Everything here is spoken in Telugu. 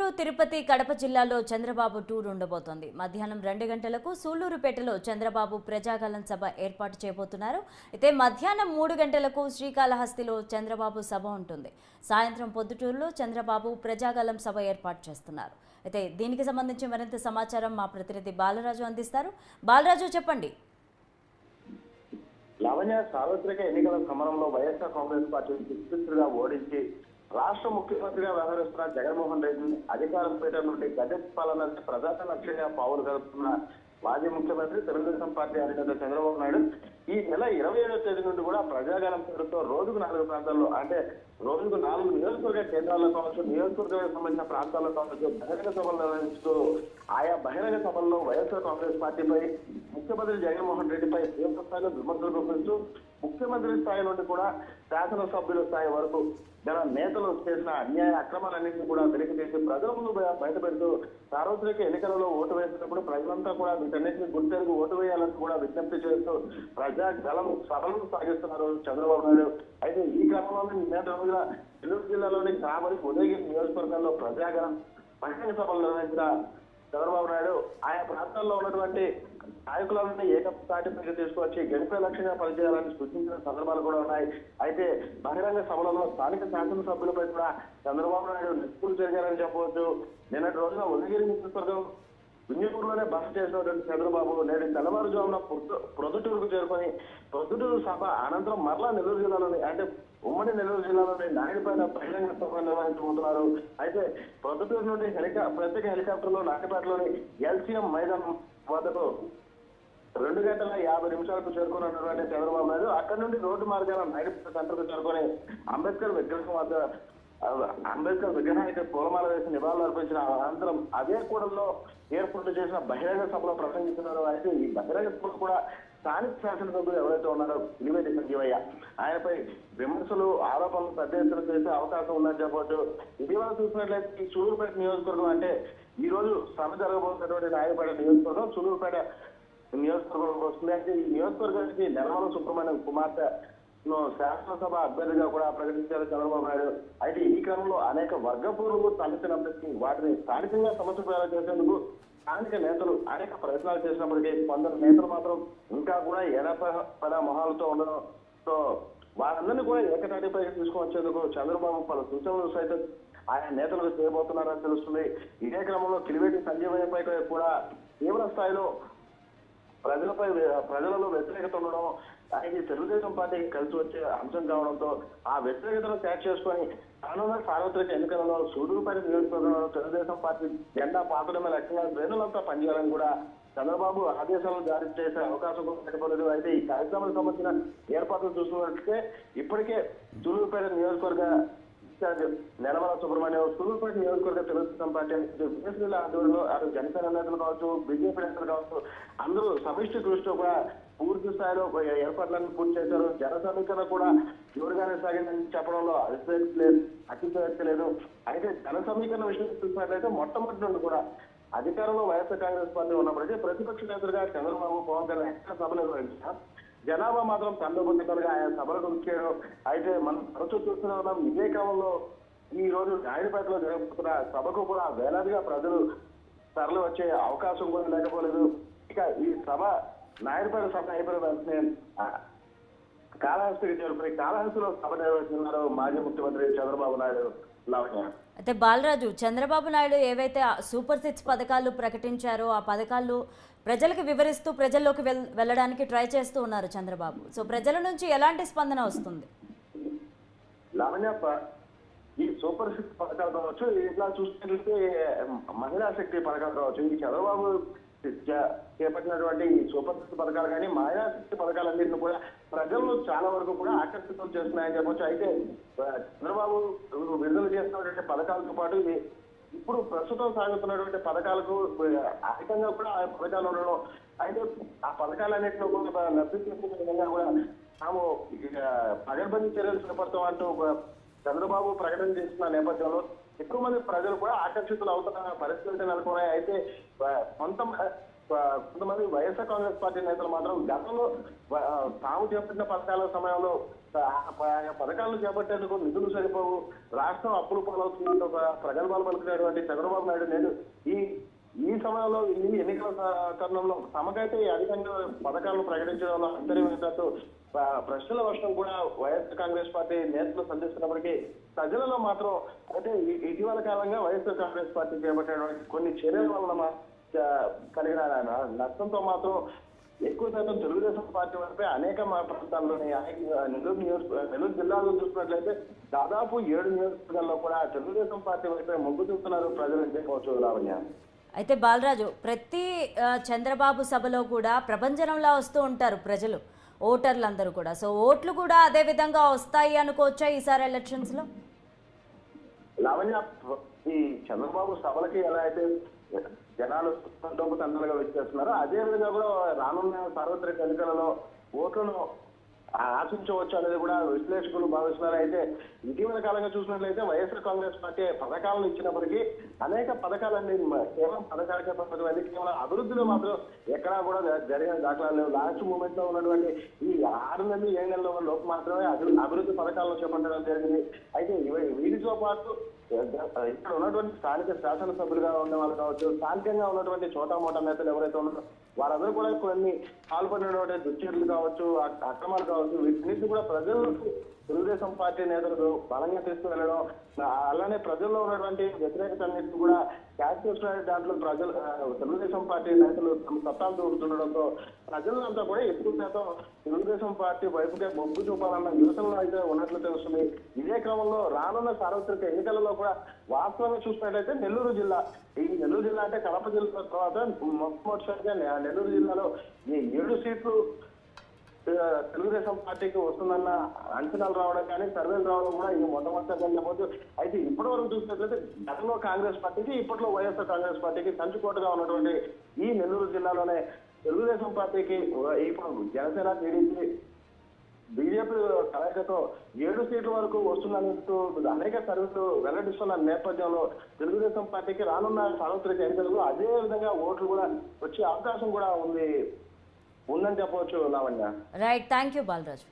చిత్తూరు, తిరుపతి, కడప జిల్లాలో చంద్రబాబు టూర్ ఉండబోతోంది. మధ్యాహ్నం 2 గంటలకు సూళ్లూరుపేటలో చంద్రబాబు ప్రజాగళం సభ ఏర్పాటు చేయబోతున్నారు. అయితే మధ్యాహ్నం 3 గంటలకు శ్రీకాళహస్తిలో చంద్రబాబు సభ ఉంటుంది. సాయంత్రం పొద్దుటూరులో చంద్రబాబు ప్రజాగళం సభ ఏర్పాటు చేస్తున్నారు. అయితే దీనికి సంబంధించి మరింత సమాచారం మా ప్రతినిధి బాలరాజు అందిస్తారు. బాలరాజు, చెప్పండి. లావణ్య, సార్వత్రిక ఎన్నికల సమరంలో వైఎస్ఆర్ కాంగ్రెస్ పార్టీని విస్తృతంగా ఓడించి రాష్ట్ర ముఖ్యమంత్రిగా వ్యవహరిస్తున్న జగన్మోహన్ రెడ్డిని అధికారం పీఠం నుండి గజెట్ పాలన ప్రజాత లక్ష్యంగా పావులు కలుపుతున్న మాజీ ముఖ్యమంత్రి తెలుగుదేశం పార్టీ అధినేత చంద్రబాబు నాయుడు ఈ నెల 27వ తేదీ నుండి కూడా ప్రజాగళం పేరుతో రోజుకు 4 ప్రాంతాల్లో, అంటే రోజుకు 4 నియోజకవర్గ కేంద్రాల్లో కావచ్చు, నియోజకవర్గానికి సంబంధించిన ప్రాంతాల్లో కావచ్చు బహిరంగ సభలు నిర్వహిస్తూ ఆయా బహిరంగ సభల్లో వైఎస్ఆర్ కాంగ్రెస్ పార్టీపై, ముఖ్యమంత్రి జగన్మోహన్ రెడ్డిపై తీవ్ర స్థాయిలో విమర్శలు గుప్పిస్తూ ముఖ్యమంత్రి స్థాయి నుండి కూడా శాసనసభ్యుల స్థాయి వరకు గల నేతలు చేసిన అన్యాయ అక్రమాలన్నింటినీ కూడా వెలికి తీసి ప్రజల ముందు బయటపెడుతూ సార్వత్రిక ఎన్నికలలో ఓటు వేసినప్పుడు ప్రజలంతా కూడా వీటన్నింటినీ గుర్తెరుగు ఓటు వేయాలని కూడా విజ్ఞప్తి చేస్తూ ప్రజాగళం సభలను సాగిస్తున్నారు చంద్రబాబు నాయుడు. అయితే ఈ క్రమంలోనే నిన్న రోజున నెల్లూరు జిల్లాలోని కావలి, ఉదయగిరి నియోజకవర్గాల్లో ప్రజాగళం బహిరంగ సభలు నిర్వహించిన చంద్రబాబు నాయుడు ఆయా ప్రాంతాల్లో ఉన్నటువంటి నాయకులను ఏకతాటిపైకి తీసుకువచ్చి గెలిపే లక్ష్యంగా పనిచేయాలని సూచించిన సందర్భాలు కూడా ఉన్నాయి. అయితే బహిరంగ సభలలో స్థానిక శాసనసభ్యులపై కూడా చంద్రబాబు నాయుడు నిప్పులు జరిగారని చెప్పవచ్చు. నిన్నటి రోజున ఉదయగిరి నియోజకవర్గం వింజమూరులోనే బస చేసినటువంటి చంద్రబాబు నేడు తెల్లవారుజామున ప్రొద్దుటూరుకు చేరుకొని ప్రొద్దుటూరు సభ అనంతరం మరలా నెల్లూరు జిల్లాలోని, అంటే ఉమ్మడి నెల్లూరు జిల్లాలోని నాయుడుపేట బహిరంగ సభ నిర్వహించబోతున్నారు. అయితే ప్రొద్దుటూరు నుండి ప్రత్యేక హెలికాప్టర్లో నాయుడుపేటలోని ఎల్సీఎం మైదానం వద్దకు 2:50 చేరుకున్నటువంటి చంద్రబాబు నాయుడు అక్కడి నుండి రోడ్డు మార్గాల నాయుడుపేట సెంటర్కు చేరుకొని అంబేద్కర్ విగ్రహానికి పూలమాల వేసి నివాళులు అర్పించిన అనంతరం అదే కూడల్లో ఏర్పాటు చేసిన బహిరంగ సభలో ప్రసంగిస్తున్నారు. అయితే ఈ బహిరంగ సభలో కూడా స్థానిక శాసనసభ్యులు ఎవరైతే ఉన్నారో పిలివేటి సంజీవయ్య ఆయనపై విమర్శలు, ఆరోపణలు పెద్ద ఎత్తున చేసే అవకాశం ఉందని చెప్పవచ్చు. ఇటీవల చూసినట్లయితే ఈ సూళ్లూరుపేట నియోజకవర్గం, అంటే ఈ రోజు సభ జరగబోతున్నటువంటి నాయుడుపేట నియోజకవర్గం సూళ్లూరుపేట నియోజకవర్గం వస్తుంది. అయితే ఈ నియోజకవర్గానికి నెలమల సుబ్రహ్మణ్యం కుమార్తె శాసనసభ అభ్యర్థిగా కూడా ప్రకటించారు చంద్రబాబు నాయుడు. అయితే ఈ క్రమంలో అనేక వర్గపూర్వలు తలెత్తినప్పటికీ వాటిని స్థానికంగా సమస్య చేసేందుకు స్థానిక నేతలు అనేక ప్రయత్నాలు చేసినప్పటికీ కొందరు నేతలు మాత్రం ఇంకా కూడా ఎడపడ మొహాలతో ఉండడంతో వారందరినీ కూడా ఏకతాటిపై తీసుకువచ్చేందుకు చంద్రబాబు పలు సూచనలు సైతం ఆయా నేతలకు చేయబోతున్నారని తెలుస్తుంది. ఇదే క్రమంలో కిలివేటి సంజీవయ్యపై కూడా తీవ్ర స్థాయిలో ప్రజలలో వ్యతిరేకత ఉండడం, ఆయనకి తెలుగుదేశం పార్టీకి కలిసి వచ్చే అంశం కావడంతో ఆ వ్యతిరేకతను క్యాచ్ చేసుకొని రానున్న సార్వత్రిక ఎన్నికలలో సూళ్లూరుపేట నియోజకవర్గంలో తెలుగుదేశం పార్టీ జెండా పాతడమే లక్ష్యంగా శ్రేణులంతా పనిచేయాలని కూడా చంద్రబాబు ఆదేశాలను జారీ చేసే అవకాశం కూడా పెట్టబడలేదు. అయితే ఈ కార్యక్రమానికి సంబంధించిన ఏర్పాట్లు చూస్తున్నట్లయితే ఇప్పటికే సూళ్లూరుపేట నియోజకవర్గ నెలమల సుబ్రహ్మణ్యం, సూళ్లూరుపేట నియోజకవర్గ తెలుగుదేశం పార్టీ ఆధ్వర్యంలో అటు జనసేన నేతలు కావచ్చు, బీజేపీ నేతలు కావచ్చు అందరూ సమిష్టి దృష్టితో కూడా పూర్తి స్థాయిలో ఏర్పాట్లను పూర్తి చేశారు. జన సమీకరణ కూడా జోరుగానే సాగిందని చెప్పడంలో అతిశయోక్తి లేదు. అయితే జన సమీకరణ విషయం చూసినట్లయితే మొట్టమొదటి నుండి కూడా అధికారంలో వైఎస్ఆర్ కాంగ్రెస్ పార్టీ ఉన్నప్పటికీ ప్రతిపక్ష నేతలుగా చంద్రబాబు, పవన్ కళ్యాణ్ ఎక్కడ సభ నిర్వహించిన జనాభా మాత్రం తండ్రిగా ఆయన సభలకు వచ్చాడు. అయితే మనం తరచూ చూస్తూనే ఉన్నాం. ఇదే క్రమంలో ఈ రోజు నాయుడుపేటలో జరుగుతున్న సభకు కూడా వేలాదిగా ప్రజలు తరలి వచ్చే అవకాశం కూడా లేకపోలేదు. ఇక ఈ సభ నాయుడుపేట సభ అయిపోయిన వెంటనే కాళహస్తికి చేరుకుని కాళహస్తిలో సభ నిర్వహిస్తున్నారు మాజీ ముఖ్యమంత్రి చంద్రబాబు నాయుడు. అయితే బాలరాజు, చంద్రబాబు నాయుడు ఏవైతే సూపర్ 6 పథకాలు ప్రకటించారో ఆ పథకాలు ప్రజలకు వివరిస్తూ ప్రజల్లోకి వెళ్ళడానికి ట్రై చేస్తూ ఉన్నారు చంద్రబాబు. సో ప్రజల నుంచి ఎలాంటి స్పందన వస్తుంది? లావణ్య, ఈ సూపర్ 6 పథకాలు కావచ్చు, ఇట్లా చూసినట్లయితే మహిళా శక్తి పథకాలు కావచ్చు, ఈ చంద్రబాబు చేపట్టినటువంటి ఈ సూపర్ 6 పథకాలు కానీ మహిళా శక్తి పథకాలన్నింటినీ కూడా ప్రజలను చాలా వరకు కూడా ఆకర్షితం చేస్తున్నాయని చెప్పొచ్చు. అయితే చంద్రబాబు విడుదల చేస్తున్నటువంటి పథకాలతో పాటు ఇప్పుడు ప్రస్తుతం సాగుతున్నటువంటి పథకాలకు అధికంగా కూడా ఆ పథకాలు ఉండడం, అయితే ఆ పథకాలన్నింటిలో కూడా లబ్ధి తీసుకునే విధంగా కూడా తాము పగడ్బందీ చర్యలు చేపడతాం అంటూ చంద్రబాబు ప్రకటన చేస్తున్న నేపథ్యంలో ఎక్కువ మంది ప్రజలు కూడా ఆకర్షితులు అవుతున్న పరిస్థితులు నెలకొన్నాయి. అయితే కొంతమంది వైఎస్ఆర్ కాంగ్రెస్ పార్టీ నేతలు మాత్రం గతంలో తాము చేపట్టిన పథకాల సమయంలో ఆయా పథకాలను చేపట్టేందుకు నిధులు సరిపోవు, రాష్ట్రం అప్పులు పాలవుతుంది ఒక ప్రగల్భాలు పలుకునేటువంటి చంద్రబాబు నాయుడు నేడు ఈ సమయంలో ఈ ఎన్నికల తరుణంలో తమకైతే అధికంగా పథకాలను ప్రకటించడంలో ఆశ్చర్యం ఏంటంటూ ప్రశ్నల వర్షం కూడా వైఎస్ఆర్ కాంగ్రెస్ పార్టీ నేతలు సంధిస్తున్నప్పటికీ ప్రజలలో మాత్రం అయితే ఇటీవల కాలంగా వైఎస్ఆర్ కాంగ్రెస్ పార్టీ చేపట్టినటువంటి కొన్ని చర్యల వలన కలిగిన నష్టంతో మాత్రం ఎక్కువ శాతం తెలుగుదేశం పార్టీ వైపే అనేక ప్రాంతాల్లోని నెల్లూరు జిల్లాలో చూసినట్లయితే దాదాపు 7 నియోజకవర్గాల్లో కూడా తెలుగుదేశం పార్టీ వైపే మొగ్గు చూపుతున్నారు ప్రజలు చెప్పవచ్చు లావణ్య. అయితే బాలరాజు, ప్రతి చంద్రబాబు సభలో కూడా ప్రభంజనంలా వస్తూ ఉంటారు ప్రజలు, ఓటర్లందరూ కూడా. సో ఓట్లు కూడా అదే విధంగా వస్తాయి అనుకోవచ్చా ఈసారి ఎలక్షన్స్ లో? లావణ్య, ఈ చంద్రబాబు సభలకి ఎలా అయితే జనాలు తండ్రులుగా వచ్చేస్తున్నారు, అదే విధంగా కూడా రానున్న సార్వత్రిక ఎన్నికలలో ఓట్లను ఆశించవచ్చు అనేది కూడా విశ్లేషకులు భావిస్తున్నారు. అయితే ఇటీవల కాలంగా చూసినట్లయితే వైఎస్ఆర్ కాంగ్రెస్ పార్టీ పథకాలను ఇచ్చినప్పటికీ అనేక పథకాలన్నీ కేవలం పథకాలకే పథకం కేవలం అభివృద్ధిలో మాత్రం ఎక్కడా కూడా జరిగిన దాఖలాలు లేవు. లాస్ట్ మూమెంట్ లో ఉన్నటువంటి ఈ 6 నెలలు 7 నెలల లోపు మాత్రమే అభివృద్ధి పథకాలను చేపట్టడం జరిగింది. అయితే వీటితో పాటు ఇక్కడ ఉన్నటువంటి స్థానిక శాసనసభ్యులుగా ఉన్న వాళ్ళు కావచ్చు, స్థానికంగా ఉన్నటువంటి చోటా మోటా నేతలు ఎవరైతే ఉన్నారో వారందరూ కూడా కొన్ని పాల్పడినటువంటి దుశ్చర్యలు కావచ్చు, అక్రమాలు కావచ్చు, వీటిని కూడా ప్రజలకు తెలుగుదేశం పార్టీ నేతలకు బలంగా తీసుకువెళ్ళడం, అలానే ప్రజల్లో ఉన్నటువంటి వ్యతిరేకత అన్నింటినీ కూడా క్యాచ్ చేసుకునే దాంట్లో ప్రజలు తెలుగుదేశం పార్టీ నేతలు తమ సత్తాలు దూరుతుండడంతో ప్రజలంతా కూడా ఎక్కువ శాతం తెలుగుదేశం పార్టీ వైపుకే మొగ్గు చూపాలన్న యోచనలో అయితే ఉన్నట్లు తెలుస్తుంది. ఇదే క్రమంలో రానున్న సార్వత్రిక ఎన్నికలలో కూడా వాస్తవంగా చూసినట్లయితే నెల్లూరు జిల్లా అంటే కడప జిల్లా తర్వాత మొట్టమొదటిసారిగా నెల్లూరు జిల్లాలో ఈ 7 సీట్లు తెలుగుదేశం పార్టీకి వస్తుందన్న అంచనాలు రావడం కానీ సర్వేలు రావడం కూడా ఇది మొట్టమొదటిగా చెప్పవచ్చు. అయితే ఇప్పటి వరకు చూసినట్లయితే గతంలో కాంగ్రెస్ పార్టీకి ఇప్పట్లో వైఎస్ఆర్ కాంగ్రెస్ పార్టీకి కంచుకోటగా ఉన్నటువంటి ఈ నెల్లూరు జిల్లాలోనే తెలుగుదేశం పార్టీకి ఇప్పుడు జనసేన టీడీపీ బీజేపీ కలయికతో 7 సీట్ల వరకు వస్తుందంటూ అనేక సర్వీసులు వెల్లడిస్తున్న నేపథ్యంలో తెలుగుదేశం పార్టీకి రానున్న సార్వత్రిక ఎన్నికల్లో అదే విధంగా ఓట్లు కూడా వచ్చే అవకాశం కూడా ఉందని చెప్పవచ్చు Lavanya. Right, thank you Balaraju.